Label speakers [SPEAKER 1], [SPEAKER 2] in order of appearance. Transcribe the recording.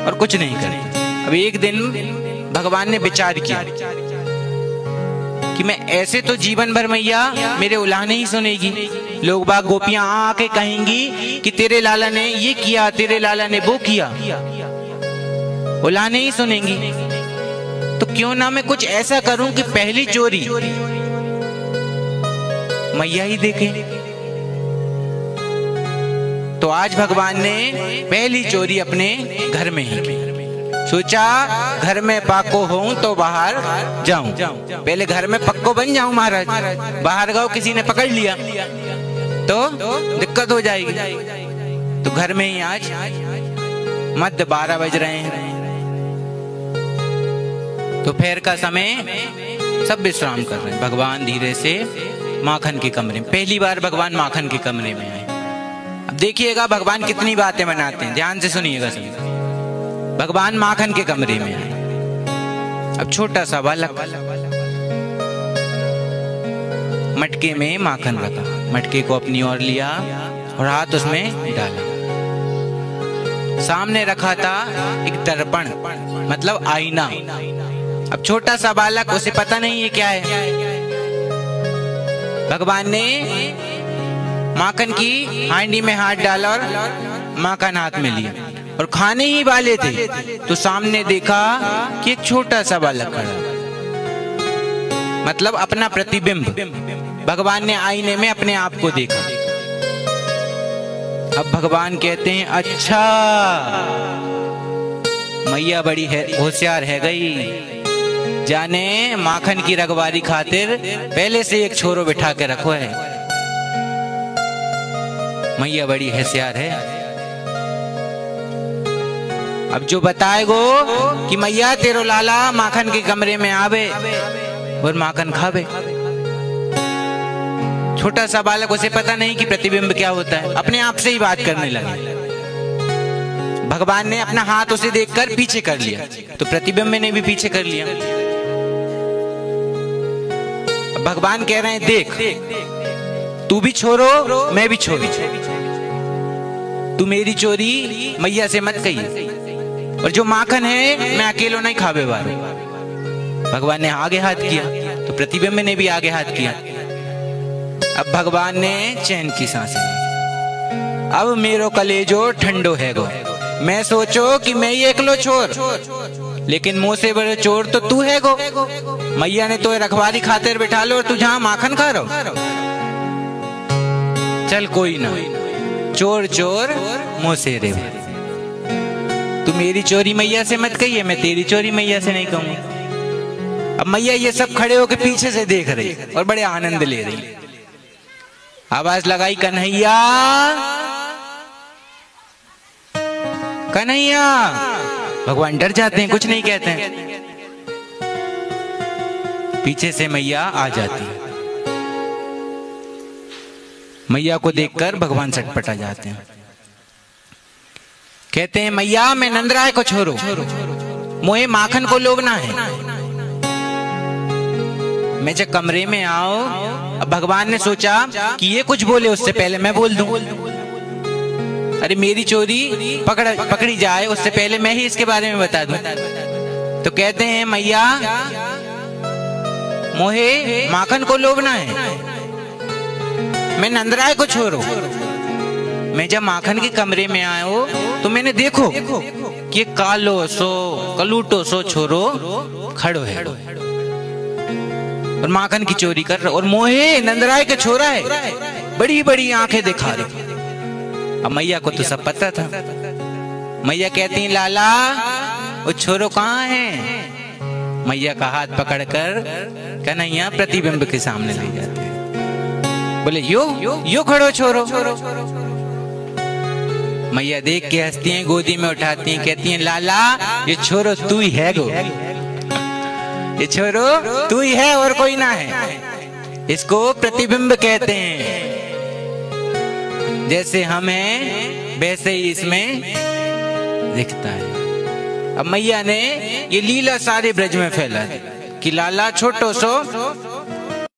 [SPEAKER 1] और कुछ नहीं करती। अब एक दिन भगवान ने विचार किया कि मैं ऐसे तो जीवन भर मैया मेरे उलाहने ही सुनेगी, लोग बाग गोपियां आके कहेंगी कि तेरे लाला ने ये किया, तेरे लाला ने वो किया, उलाहने ही सुनेंगी। तो क्यों ना मैं कुछ ऐसा करूं कि पहली चोरी मैया ही देखे। तो आज भगवान ने पहली चोरी अपने घर में ही की। सोचा घर में पाको हूं तो बाहर जाऊं, पहले घर में पक्को बन जाऊं महाराज, बाहर गए किसी ने पकड़ लिया तो दिक्कत हो जाएगी। तो घर में ही आज मध्य 12 बज रहे हैं, दोपहर का समय, सब विश्राम कर रहे हैं। भगवान धीरे से माखन के कमरे में, पहली बार भगवान माखन के कमरे में आए। अब देखिएगा भगवान कितनी बातें बनाते हैं, ध्यान से सुनिएगा सभी। भगवान माखन के कमरे में आए। अब छोटा सा बालक मटके में माखन रखा, मटके को अपनी ओर लिया और हाथ उसमें डाला। सामने रखा था एक दर्पण, मतलब आईना। अब छोटा सा बालक, उसे पता नहीं ये क्या है। भगवान ने माखन की हांडी में हाथ डाला और माखन हाथ में लिया और खाने ही वाले थे तो सामने देखा कि एक छोटा सा बालक खड़ा, मतलब अपना प्रतिबिंब। भगवान ने आईने में अपने आप को देखा। अब भगवान कहते हैं अच्छा मैया बड़ी है, होशियार है गई, जाने माखन की रखवारी खातिर पहले से एक छोरो बिठा के रखो है। मैया बड़ी होशियार है। अब जो बताएगो कि मैया तेरो लाला माखन के कमरे में आवे और माखन खावे। छोटा सा बालक, उसे पता नहीं कि प्रतिबिंब क्या होता है, अपने आप से ही बात करने लगे। भगवान ने अपना हाथ उसे देखकर पीछे कर लिया तो प्रतिबिंब ने भी पीछे कर लिया। भगवान कह रहे हैं देख, तू भी छोरो मैं भी छोरी, तू मेरी चोरी मैया से मत कही, और जो माखन है मैं अकेलो नहीं खावे वाला। भगवान ने आगे हाथ किया तो प्रतिबिंब ने भी आगे हाथ किया। अब भगवान ने चैन की सांसें ली। अब मेरो कलेजो ठंडो है गो, मैं सोचो कि मैं ही एकलो चोर, लेकिन मुंह से बड़े चोर तो तू है गो। मैया ने तो रखवारी खातिर बिठा लो और तू जहां माखन खा रहो। चल कोई ना, चोर चोर मुंह से रे, तू मेरी चोरी मैया से मत कहिए, मैं तेरी चोरी मैया से नहीं कहूंगा। अब मैया ये सब खड़े होकर पीछे से देख रही और बड़े आनंद ले रही। आवाज लगाई कन्हैया कन्हैया। भगवान डर जाते हैं, कुछ नहीं कहते हैं। पीछे से मैया आ जाती है। मैया को देखकर भगवान सटपटा जाते हैं, कहते हैं मैया मैं नंदराय को छोड़ो, मोहे माखन को लोभना है। मैं जब कमरे में आओ, अब भगवान ने सोचा कि ये कुछ बोले उससे पहले मैं बोल दूं। अरे मेरी चोरी पकड़ी जाए उससे पहले मैं ही इसके बारे में बता दूं। तो कहते हैं मैया मोहे माखन को लोभना है, मैं नंदराय को छोड़ो। मैं जब माखन के कमरे में आयो तो मैंने देखो कि कालो सो कलूटो सो छोरो खड़ो है और माखन की चोरी कर रहा, और मोहे नंदराय के छोरा है, बड़ी बड़ी आंखें दिखा रहे। अब मैया को तो सब पता था। मैया कहती हैं लाला वो छोरो कहाँ है। मैया का हाथ पकड़कर कन्हैया प्रतिबिंब के सामने ले जाते हैं, बोले यो खड़ो छोरो। मैया देख के हंसती हैं, गोदी में उठाती हैं, कहती हैं लाला ये छोरो तू ही है गो, ये छोरो तू ही है और कोई ना है। इसको प्रतिबिंब कहते हैं, जैसे हम हैं वैसे ही इसमें दिखता है। अब मैया ने ये लीला सारे ब्रज में फैला कि लाला छोटो सो